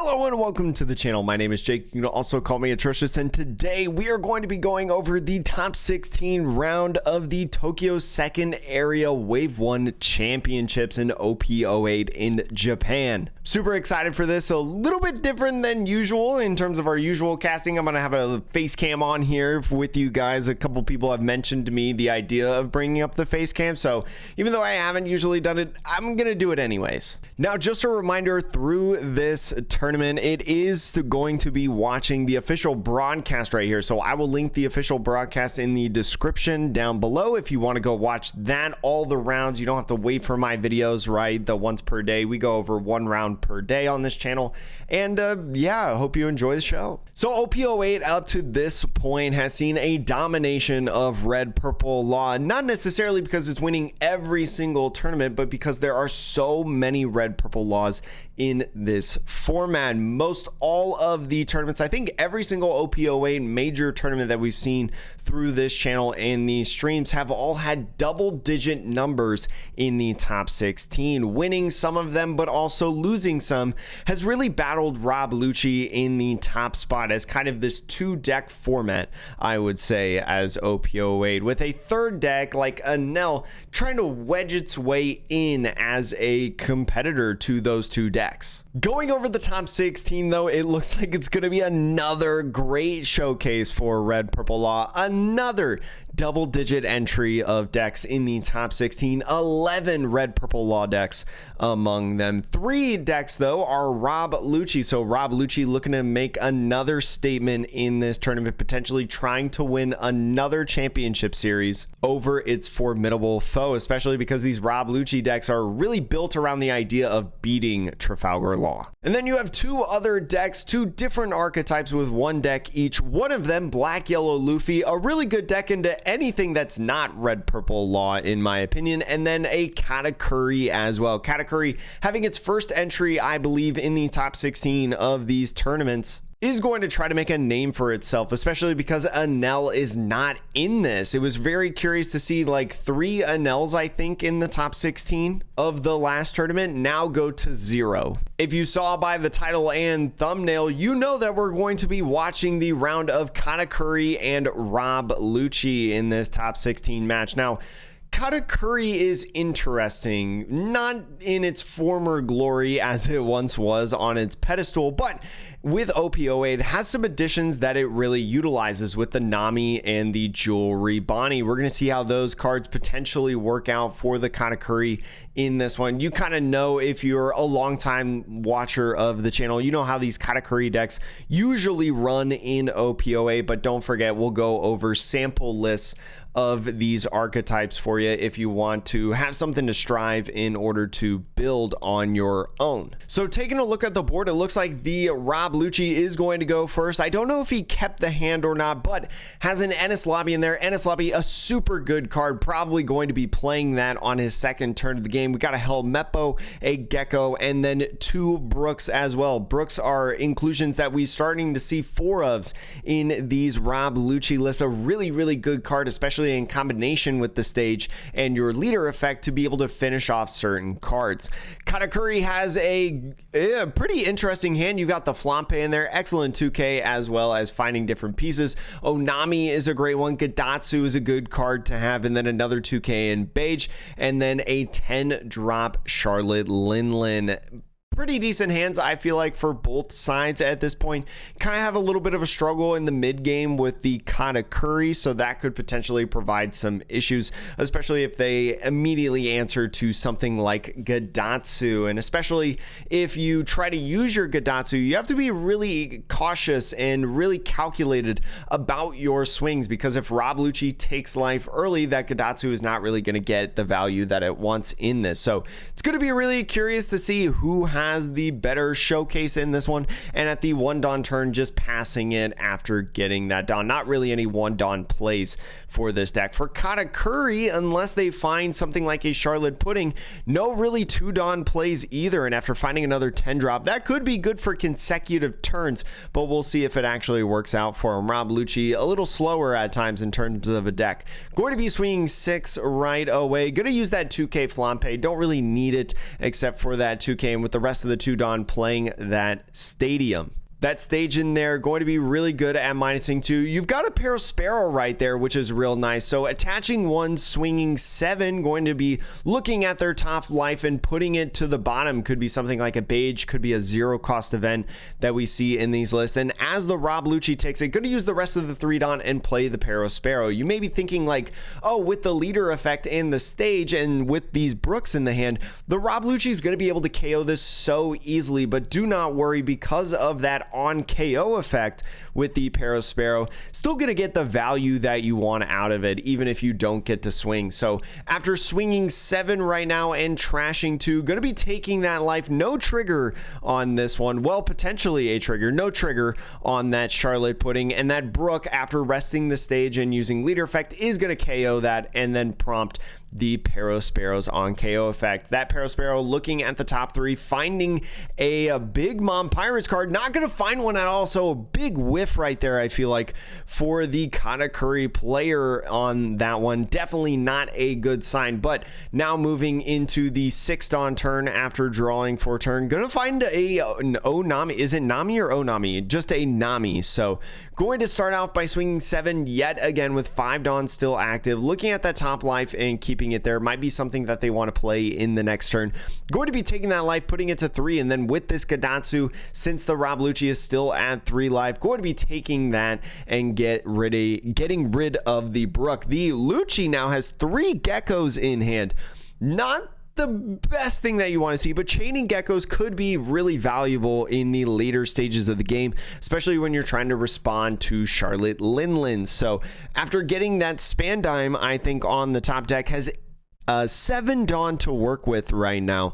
Hello and welcome to the channel. My name is Jake. You can also call me Atrocious, and today we are going to be going over the top 16 round of the Tokyo 2nd Area Wave 1 Championships in OP08 in Japan. Super excited for this. A little bit different than usual in terms of our usual casting. I'm going to have a face cam on here with you guys. A couple people have mentioned to me the idea of bringing up the face cam, so even though I haven't usually done it, I'm going to do it anyways. Now, just a reminder, through this tournament, it is going to be watching the official broadcast right here, so I will link the official broadcast in the description down below if you want to go watch that. All the rounds, you don't have to wait for my videos, right? The once per day, we go over one round per day on this channel, and yeah, I hope you enjoy the show. So OP08 up to this point has seen a domination of red purple law, not necessarily because it's winning every single tournament, but because there are so many red purple laws in this format. Most all of the tournaments, I think every single OP08 major tournament that we've seen through this channel and these streams, have all had double-digit numbers in the top 16. Winning some of them, but also losing some, has really battled Rob Lucci in the top spot as kind of this two-deck format, I would say, as OP08, with a third deck like Anel trying to wedge its way in as a competitor to those two decks. Going over the top 16 though, it looks like it's going to be another great showcase for red purple law. Another double-digit entry of decks in the top 16, 11 red purple law decks among them. 3 decks though are Rob Lucci, so Rob Lucci looking to make another statement in this tournament, potentially trying to win another championship series over its formidable foe, especially because these Rob Lucci decks are really built around the idea of beating Trafalgar Law. And then you have 2 other decks, 2 different archetypes with 1 deck each. One of them, Black Yellow Luffy, a really good deck into anything that's not red purple law in my opinion, and then a Katakuri as well. Katakuri having its first entry, I believe, in the top 16 of these tournaments, is going to try to make a name for itself, especially because Anel is not in this. It was very curious to see like 3 Anels, I think, in the top 16 of the last tournament now go to 0. If you saw by the title and thumbnail, you know that we're going to be watching the round of Katakuri and Rob Lucci in this top 16 match. Now, Katakuri is interesting, not in its former glory as it once was on its pedestal, but with OP08 has some additions that it really utilizes with the Nami and the Jewelry Bonnie. We're going to see how those cards potentially work out for the Katakuri in this one. You kind of know, if you're a longtime watcher of the channel, you know how these Katakuri decks usually run in OP08, but don't forget, we'll go over sample lists of these archetypes for you if you want to have something to strive in order to build on your own. So taking a look at the board, it looks like the Rob Lucci is going to go first. I don't know if he kept the hand or not, but has an Ennis Lobby in there. Ennis Lobby, a super good card, probably going to be playing that on his second turn of the game. We got a Helmeppo, a Gecko, and then 2 Brooks as well. Brooks are inclusions that we're starting to see 4 of in these Rob Lucci lists. A really, really good card, especially in combination with the stage and your leader effect to be able to finish off certain cards. Katakuri has a pretty interesting hand. You got the Flampe in there, excellent 2K, as well as finding different pieces. Onami is a great one. Gadatsu is a good card to have, and then another 2K in Beige, and then a 10 drop Charlotte Linlin. Pretty decent hands, I feel like, for both sides at this point. Kind of have a little bit of a struggle in the mid game with the Katakuri, so that could potentially provide some issues, especially if they immediately answer to something like Gadatsu. And especially if you try to use your Gadatsu, you have to be really cautious and really calculated about your swings, because if Rob Lucci takes life early, that Gadatsu is not really going to get the value that it wants in this. So it's going to be really curious to see who has the better showcase in this one, and at the 1 Dawn turn, just passing it after getting that down. Not really any 1 Dawn plays for this deck. For Katakuri, unless they find something like a Charlotte Pudding, no really 2 Dawn plays either, and after finding another 10 drop, that could be good for consecutive turns, but we'll see if it actually works out for him. Rob Lucci, a little slower at times in terms of a deck. Going to be swinging 6 right away. Going to use that 2K Flampe. Don't really need need it except for that 2K, and with the rest of the 2 Dawn playing that stadium. That stage in there going to be really good at minusing 2. You've got a Parasparrow right there, which is real nice. So attaching 1, swinging 7, going to be looking at their top life and putting it to the bottom. Could be something like a Beige, could be a 0 cost event that we see in these lists. And as the Rob Lucci takes it, going to use the rest of the 3 Dawn and play the Parasparrow. You may be thinking like, oh, with the leader effect in the stage and with these Brooks in the hand, the Rob Lucci is going to be able to KO this so easily, but do not worry, because of that on KO effect with the Parasparrow, still gonna get the value that you want out of it, even if you don't get to swing. So after swinging 7 right now and trashing 2, gonna be taking that life. No trigger on this one. Well, potentially a trigger. No trigger on that Charlotte Pudding, and that Brook, after resting the stage and using leader effect, is gonna KO that and then prompt the Parasparrow's on KO effect. That Parasparrow looking at the top 3, finding a Big Mom Pirates card. Not going to find one at all, so a big whiff right there, I feel like, for the Katakuri player on that one. Definitely not a good sign, but now moving into the 6 Dawn turn after drawing 4 turn. Going to find an Onami. Is it Nami or Onami? Just a Nami. So going to start off by swinging 7 yet again with 5 Dawn still active. Looking at that top life and keeping it there. Might be something that they want to play in the next turn. Going to be taking that life, putting it to 3, and then with this Gadatsu, since the Rob Lucci is still at 3 life, going to be taking that and getting rid of the Brook. The Lucci now has 3 geckos in hand. Not the best thing that you want to see, but chaining geckos could be really valuable in the later stages of the game, especially when you're trying to respond to Charlotte Linlin. So after getting that Spandime, I think on the top deck has 7 Dawn to work with right now.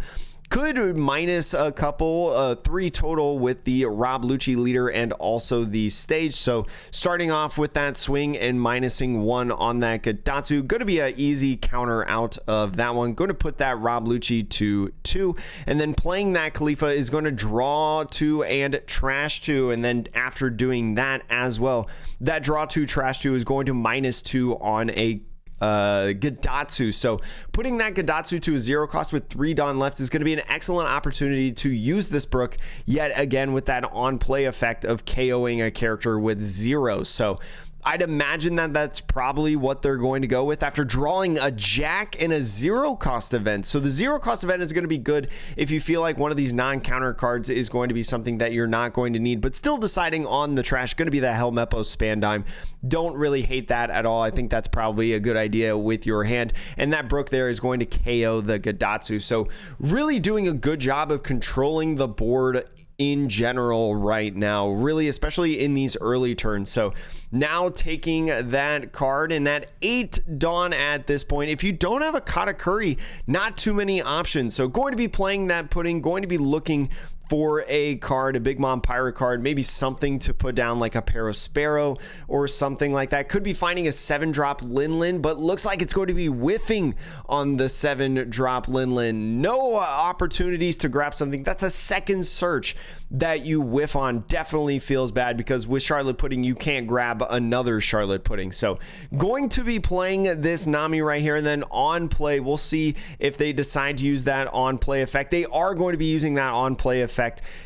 Could minus a couple, 3 total with the Rob Lucci leader and also the stage. So starting off with that swing and minusing 1 on that Gadatsu, going to be an easy counter out of that one. Going to put that Rob Lucci to 2, and then playing that Khalifa is going to draw 2 and trash 2, and then after doing that as well, that draw 2 trash 2 is going to minus 2 on a Gadatsu. So putting that Gadatsu to a 0 cost with 3 Dawn left is going to be an excellent opportunity to use this Brook yet again with that on play effect of KOing a character with 0. So I'd imagine that that's probably what they're going to go with after drawing a Jack in a 0 cost event. So the 0 cost event is going to be good if you feel like one of these non-counter cards is going to be something that you're not going to need, but still deciding on the trash. Going to be the Helmeppo Spandime. Don't really hate that at all. I think that's probably a good idea with your hand. And that Brook there is going to KO the Gadatsu. So really doing a good job of controlling the board in general right now, really, especially in these early turns. So now taking that card and that 8 Dawn at this point. If you don't have a Katakuri, not too many options. So going to be playing that Pudding, going to be looking for a card, a Big Mom Pirate card, maybe something to put down like a Parasparrow or something like that. Could be finding a 7-drop Linlin, but looks like it's going to be whiffing on the 7-drop Linlin. No opportunities to grab something. That's a second search that you whiff on. Definitely feels bad because with Charlotte Pudding, you can't grab another Charlotte Pudding. So going to be playing this Nami right here, and then on play, we'll see if they decide to use that on play effect. They are going to be using that on play effect.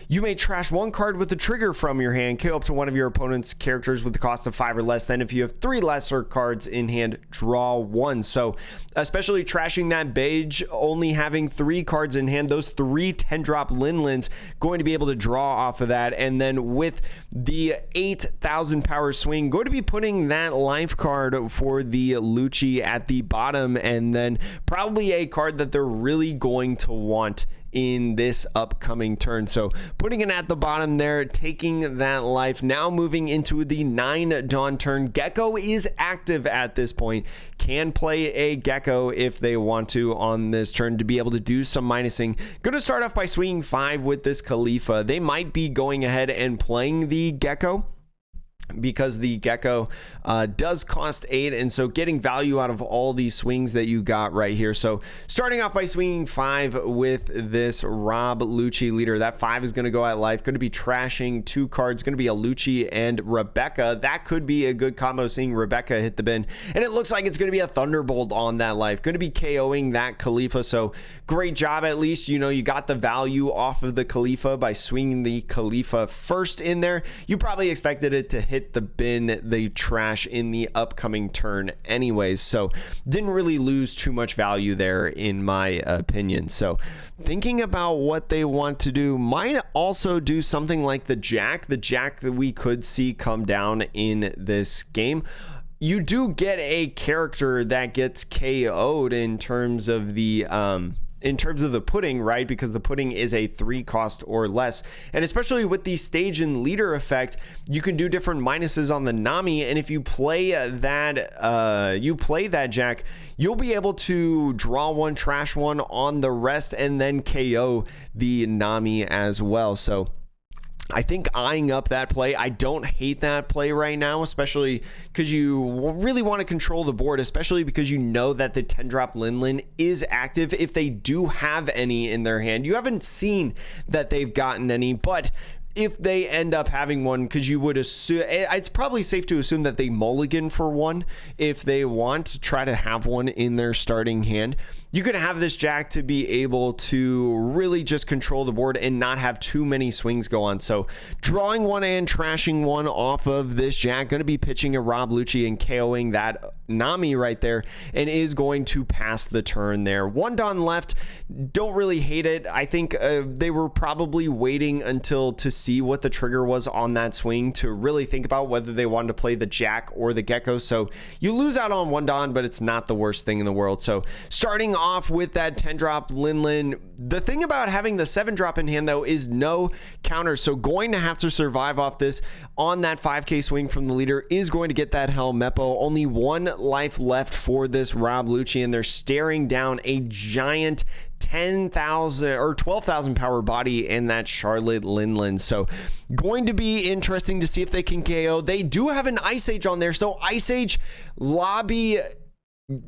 You may trash 1 card with the trigger from your hand, KO up to one of your opponent's characters with the cost of 5 or less. Then if you have 3 lesser cards in hand, draw 1. So especially trashing that Beige, only having 3 cards in hand, those 3 10-drop Linlins going to be able to draw off of that. And then with the 8,000 power swing, going to be putting that life card for the Lucci at the bottom, and then probably a card that they're really going to want in this upcoming turn. So putting it at the bottom there, taking that life. Now moving into the 9 Dawn turn. Gecko is active at this point. Can play a Gecko if they want to on this turn to be able to do some minusing. Going to start off by swinging 5 with this Khalifa. They might be going ahead and playing the Gecko. because the Gecko does cost 8, and so getting value out of all these swings that you got right here. So starting off by swinging 5 with this Rob Lucci leader. That 5 is going to go at life, going to be trashing 2 cards, going to be a Lucci and Rebecca. That could be a good combo, seeing Rebecca hit the bin, and it looks like it's going to be a Thunderbolt on that life, going to be KOing that Khalifa. So great job, at least you know you got the value off of the Khalifa by swinging the Khalifa first in there. You probably expected it to hit the bin, the trash, in the upcoming turn anyways, so didn't really lose too much value there in my opinion. So thinking about what they want to do, might also do something like the jack that we could see come down in this game. You do get a character that gets KO'd in terms of the pudding, right? Because the pudding is a 3 cost or less. And especially with the stage and leader effect, you can do different minuses on the Nami. And if you play that jack, you'll be able to draw 1, trash 1 on the rest, and then KO the Nami as well. So I think eyeing up that play, I don't hate that play right now, especially because you really want to control the board, especially because you know that the 10-drop Linlin is active if they do have any in their hand. You haven't seen that they've gotten any, but if they end up having one, because you would assume, it's probably safe to assume that they mulligan for one if they want to try to have one in their starting hand. You could have this jack to be able to really just control the board and not have too many swings go on. So drawing 1 and trashing 1 off of this jack, going to be pitching a Rob Lucci and KOing that Nami right there, and is going to pass the turn there. 1 Don left. Don't really hate it. I think they were probably waiting until to see what the trigger was on that swing to really think about whether they wanted to play the jack or the Gecko. So you lose out on 1 Don, but it's not the worst thing in the world. So starting off with that 10-drop Linlin. The thing about having the 7-drop in hand, though, is no counter. So going to have to survive off this on that 5K swing from the leader is going to get that Hell Meppo. Only 1 life left for this Rob Lucci, and they're staring down a giant 10,000 or 12,000 power body in that Charlotte Linlin. So going to be interesting to see if they can KO. They do have an Ice Age on there, so Ice Age lobby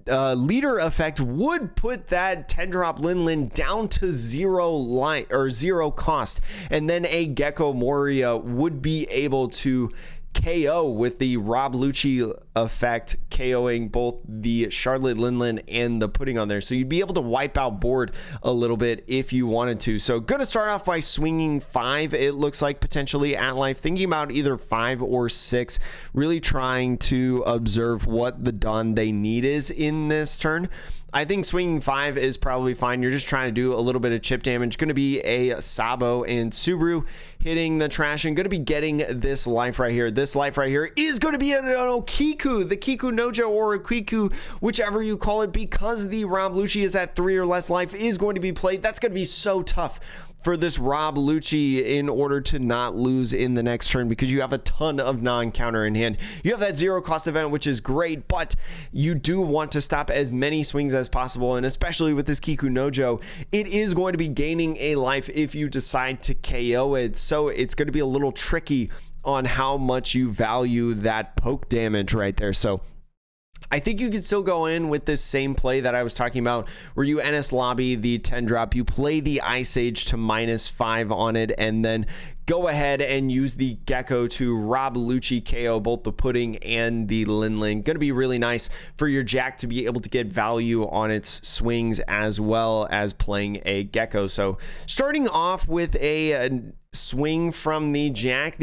leader effect would put that 10-drop Linlin down to 0 cost, and then a Gecko Moria would be able to KO with the Rob Lucci effect, KOing both the Charlotte Linlin and the pudding on there. So you'd be able to wipe out board a little bit if you wanted to. So going to start off by swinging 5, it looks like, potentially at life, thinking about either 5 or 6, really trying to observe what the Don they need is in this turn. I think swinging 5 is probably fine. You're just trying to do a little bit of chip damage. Going to be a Sabo and Subaru hitting the trash, and going to be getting this life right here. This life right here is going to be an Okiku, the Kiku Nojo, or a Kiku, whichever you call it, because the Rob Lucci is at 3 or less life, is going to be played. That's going to be so tough for this Rob Lucci in order to not lose in the next turn, because you have a ton of non-counter in hand. You have that 0 cost event, which is great, but you do want to stop as many swings as possible, and especially with this Kiku Nojo, it is going to be gaining a life if you decide to KO it, so it's going to be a little tricky on how much you value that poke damage right there. So I think you can still go in with this same play that I was talking about, where you NS lobby the 10-drop, you play the Ice Age to -5 on it, and then go ahead and use the Gecko to Rob Lucci KO both the pudding and the Linlin. Going to be really nice for your jack to be able to get value on its swings as well as playing a Gecko. So starting off with a swing from the jack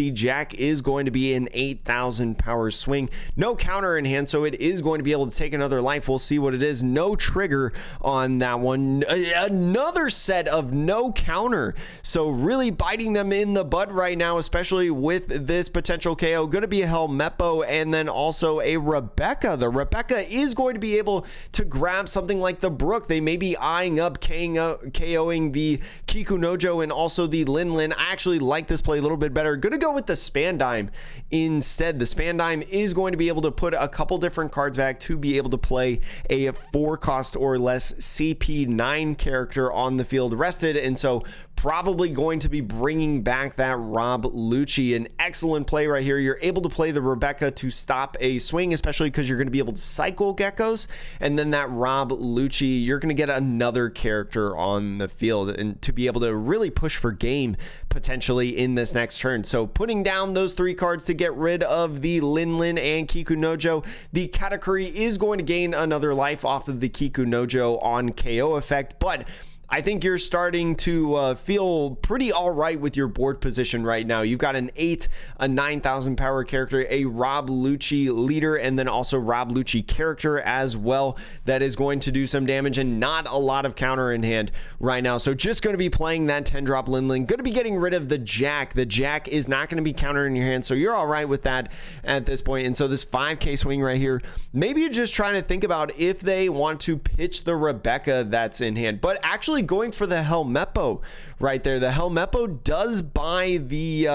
is going to be an 8,000 power swing, no counter in hand, so it is going to be able to take another life. We'll see what it is. No trigger on that one, another set of no counter, so really biting them in the butt right now, especially with this potential KO. Going to be a Hell Meppo, and then also a Rebecca. The Rebecca is going to be able to grab something like the Brook. They may be eyeing up KOing the Kiku Nojo and also the Linlin. I actually like this play a little bit better. Gonna go with the Spandime instead. The Spandime is going to be able to put a couple different cards back to be able to play a 4 cost or less CP9 character on the field rested, and so probably going to be bringing back that Rob Lucci. An excellent play right here. You're able to play the Rebecca to stop a swing, especially because you're going to be able to cycle geckos, and then that Rob Lucci, you're going to get another character on the field and to be able to really push for game potentially in this next turn. So putting down those 3 cards to get rid of the Linlin and Kikunojo, the Katakuri is going to gain another life off of the Kikunojo on KO effect, but I think you're starting to feel pretty all right with your board position right now. You've got an 8, a 9,000 power character, a Rob Lucci leader, and then also Rob Lucci character as well that is going to do some damage, and not a lot of counter in hand right now. So just going to be playing that 10-drop Linlin. Going to be getting rid of the Jack. The Jack is not going to be counter in your hand, so you're all right with that at this point. And so this 5K swing right here, maybe you're just trying to think about if they want to pitch the Rebecca that's in hand, but actually going for the Helmeppo right there. The Helmeppo does buy the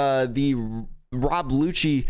Rob Lucci,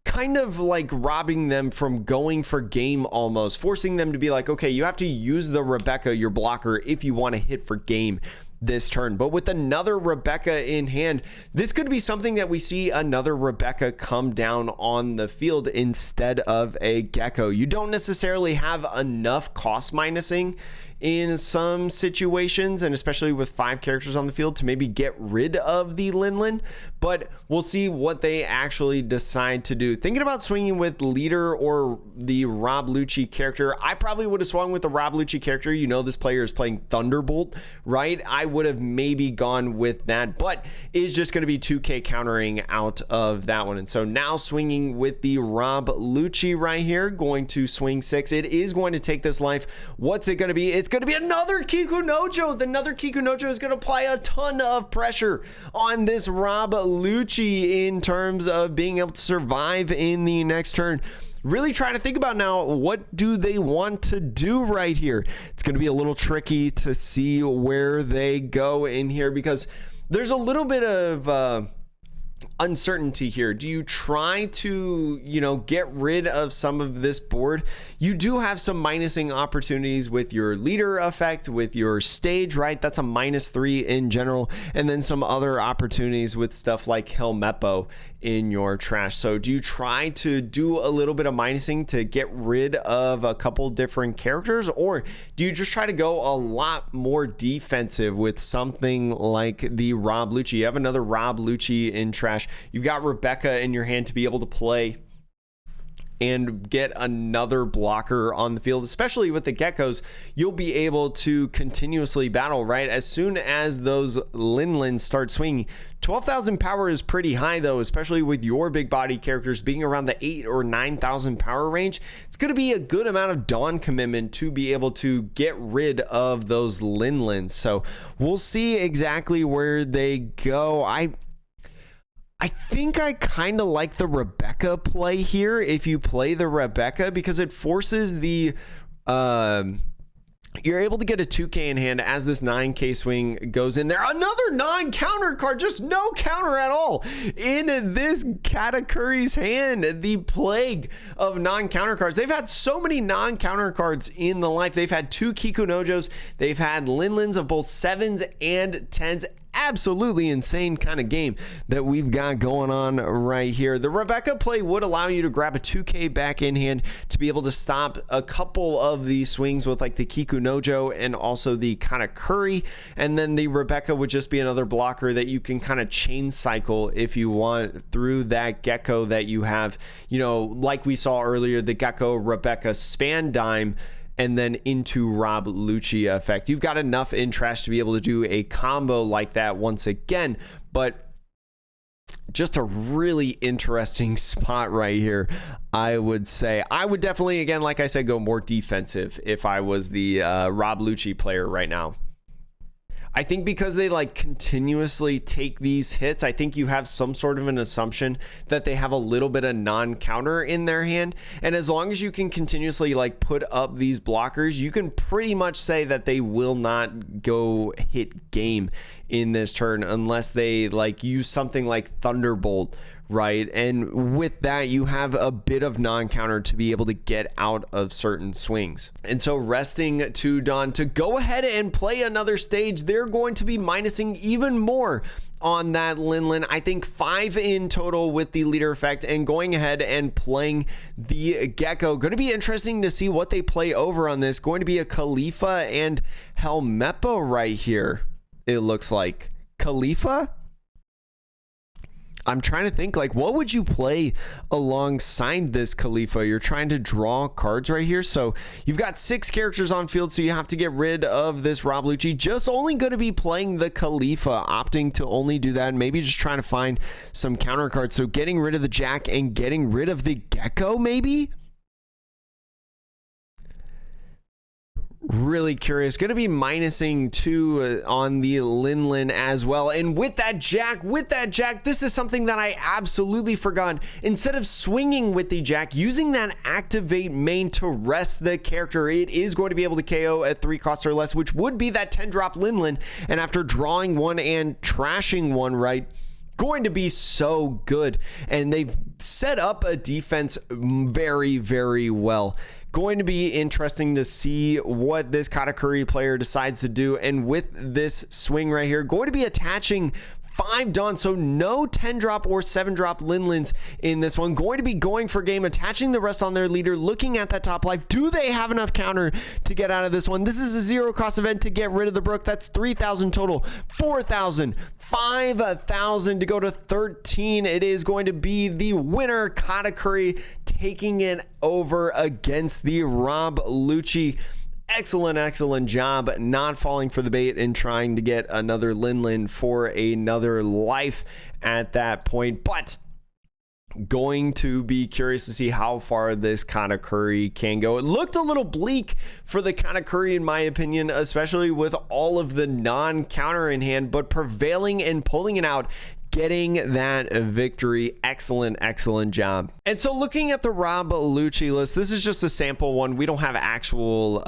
kind of like robbing them from going for game, almost forcing them to be like, okay, you have to use the Rebecca, your blocker, if you want to hit for game this turn. But with another Rebecca in hand, this could be something that we see another Rebecca come down on the field instead of a gecko. You don't necessarily have enough cost minusing in some situations, and especially with 5 characters on the field, to maybe get rid of the Linlin, but we'll see what they actually decide to do. Thinking about swinging with leader or the Rob Lucci character, I probably would have swung with the Rob Lucci character. You know, this player is playing Thunderbolt, right? I would have maybe gone with that, but is just going to be 2K countering out of that one. And so now swinging with the Rob Lucci right here, going to swing 6. It is going to take this life. What's it going to be? It's going to be another Kikunojo. Another Kikunojo is going to apply a ton of pressure on this Rob Lucci in terms of being able to survive in the next turn. Really trying to think about now, what do they want to do right here? It's going to be a little tricky to see where they go in here, because there's a little bit of uncertainty here. Do you try to, you know, get rid of some of this board? You do have some minusing opportunities with your leader effect, with your stage, right? That's a -3 in general, and then some other opportunities with stuff like Helmeppo in your trash. So do you try to do a little bit of minusing to get rid of a couple different characters, or do you just try to go a lot more defensive with something like the Rob Lucci? You have another Rob Lucci in trash. You've got Rebecca in your hand to be able to play and get another blocker on the field. Especially with the geckos, you'll be able to continuously battle, right? As soon as those Linlins start swinging. 12,000 power is pretty high though, especially with your big body characters being around the 8 or 9,000 power range. It's going to be a good amount of dawn commitment to be able to get rid of those Linlins. So we'll see exactly where they go. I think I kind of like the Rebecca play here if you play the Rebecca, because it forces the you're able to get a 2K in hand as this 9K swing goes in there. Another non-counter card, just no counter at all in this Katakuri's hand. The plague of non-counter cards. They've had so many non-counter cards in the life. They've had 2 Kikunojos. They've had Linlins of both 7s and 10s. Absolutely insane kind of game that we've got going on right here. The Rebecca play would allow you to grab a 2K back in hand to be able to stop a couple of these swings with like the Kikunojo and also the Katakuri, and then the Rebecca would just be another blocker that you can kind of chain cycle if you want through that gecko that you have, you know, like we saw earlier, the gecko Rebecca span dime and then into Rob Lucci effect. You've got enough in trash to be able to do a combo like that once again, but just a really interesting spot right here, I would say. I would definitely, again, like I said, go more defensive if I was the Rob Lucci player right now. I think because they like continuously take these hits, I think you have some sort of an assumption that they have a little bit of non-counter in their hand. And as long as you can continuously like put up these blockers, you can pretty much say that they will not go hit game in this turn unless they like use something like Thunderbolt, right? And with that, you have a bit of non-counter to be able to get out of certain swings. And so resting to Dawn to go ahead and play another stage, they're going to be minusing even more on that Linlin. I think 5 in total with the leader effect, and going ahead and playing the Gecko. Going to be interesting to see what they play over on this. Going to be a Khalifa and Helmeppo right here, it looks like. Khalifa? I'm trying to think, like, what would you play alongside this Khalifa? You're trying to draw cards right here. So you've got 6 characters on field, so you have to get rid of this Rob Lucci. Just only going to be playing the Khalifa, opting to only do that. Maybe just trying to find some counter cards. So getting rid of the Jack and getting rid of the Gecko, maybe? Really curious. Going to be minusing 2 on the Linlin as well. And with that Jack, this is something that I absolutely forgot. Instead of swinging with the Jack, using that activate main to rest the character, it is going to be able to KO at 3 costs or less, which would be that 10-drop Linlin. And after drawing 1 and trashing 1, right, going to be so good. And they've set up a defense very, very well. Going to be interesting to see what this Katakuri player decides to do. And with this swing right here, going to be attaching 5 Dawn, so no 10-drop or 7-drop Linlins in this one. Going to be going for game, attaching the rest on their leader, looking at that top life. Do they have enough counter to get out of this one? This is a 0-cost event to get rid of the Brook. That's 3,000 total, 4,000, 5,000 to go to 13. It is going to be the winner, Katakuri, taking it over against the Rob Lucci. Excellent job not falling for the bait and trying to get another Linlin for another life at that point. But going to be curious to see how far this Katakuri can go. It looked a little bleak for the Katakuri in my opinion, especially with all of the non-counter in hand, but prevailing and pulling it out, getting that victory. Excellent job. And so looking at the Rob Lucci list, this is just a sample one. We don't have actual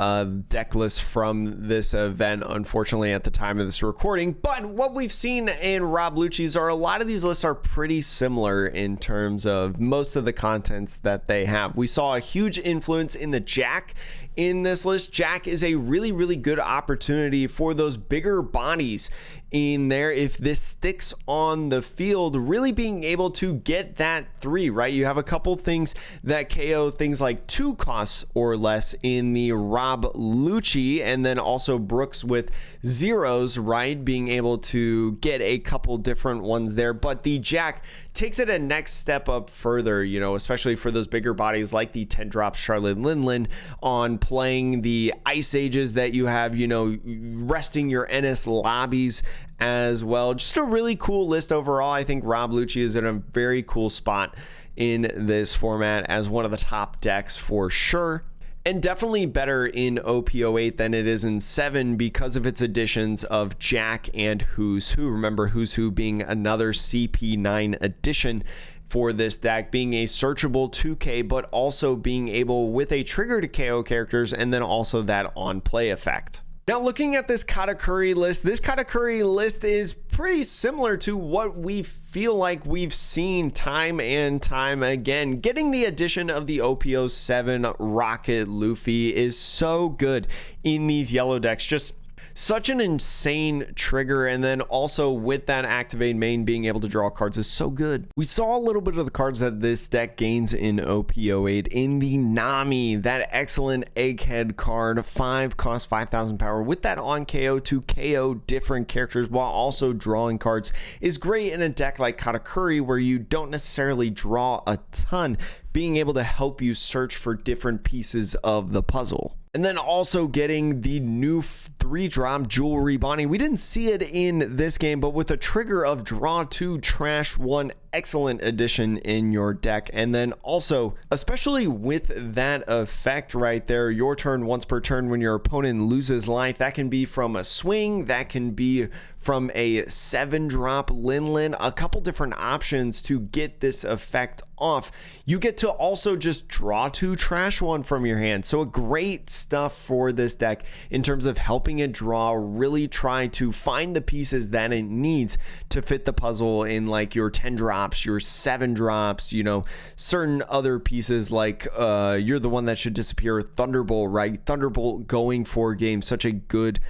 deck lists from this event, unfortunately, at the time of this recording. But what we've seen in Rob Lucci's are a lot of these lists are pretty similar in terms of most of the contents that they have. We saw a huge influence in the Jack in this list. Jack is a really good opportunity for those bigger bodies in there. If this sticks on the field, really being able to get that 3, right? You have a couple things that KO things like 2 costs or less in the Rob Lucci, and then also Brooks with 0s, right? Being able to get a couple different ones there. But the Jack takes it a next step up further, you know, especially for those bigger bodies like the 10-drop Charlotte Linlin, on playing the Ice Ages that you have, you know, resting your NS lobbies as well. Just a really cool list overall. I think Rob Lucci is in a very cool spot in this format as one of the top decks for sure. And definitely better in OP08 than it is in 7 because of its additions of Jack and Who's Who. Remember, Who's Who being another CP9 addition for this deck, being a searchable 2K, but also being able with a trigger to KO characters, and then also that on play effect. Now, looking at this Katakuri list is pretty similar to what we feel like we've seen time and time again. Getting the addition of the OP07 Rocket Luffy is so good in these yellow decks. Just such an insane trigger, and then also with that activate main, being able to draw cards is so good. We saw a little bit of the cards that this deck gains in OP08 in the Nami, that excellent egghead card, 5 cost, 5,000 power, with that on KO to KO different characters while also drawing cards is great in a deck like Katakuri where you don't necessarily draw a ton, being able to help you search for different pieces of the puzzle. And then also getting the new 3-drop Jewelry Bonnie. We didn't see it in this game, but with a trigger of draw 2, trash 1, excellent addition in your deck. And then also, especially with that effect right there, your turn once per turn when your opponent loses life, that can be from a swing, that can be from a 7-drop Linlin, a couple different options to get this effect off, you get to also just draw 2 trash 1 from your hand. So a great stuff for this deck in terms of helping it draw, really try to find the pieces that it needs to fit the puzzle in like your 10 drops, your 7 drops, you know, certain other pieces like you're the one that should disappear, Thunderbolt, right? Thunderbolt going for game, such a good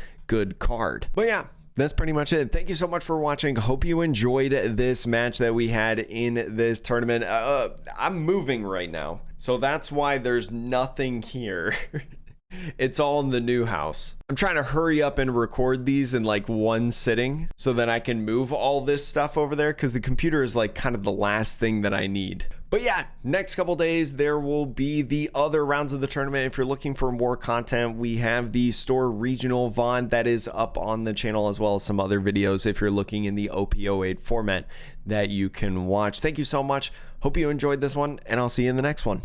card. But yeah, that's pretty much it. Thank you so much for watching. Hope you enjoyed this match that we had in this tournament. I'm moving right now, so that's why there's nothing here. It's all in the new house. I'm trying to hurry up and record these in like one sitting so that I can move all this stuff over there, because the computer is like kind of the last thing that I need. But yeah, next couple days there will be the other rounds of the tournament. If you're looking for more content, we have the store regional VOD that is up on the channel, as well as some other videos if you're looking in the OP08 format that you can watch. Thank you so much. Hope you enjoyed this one, and I'll see you in the next one.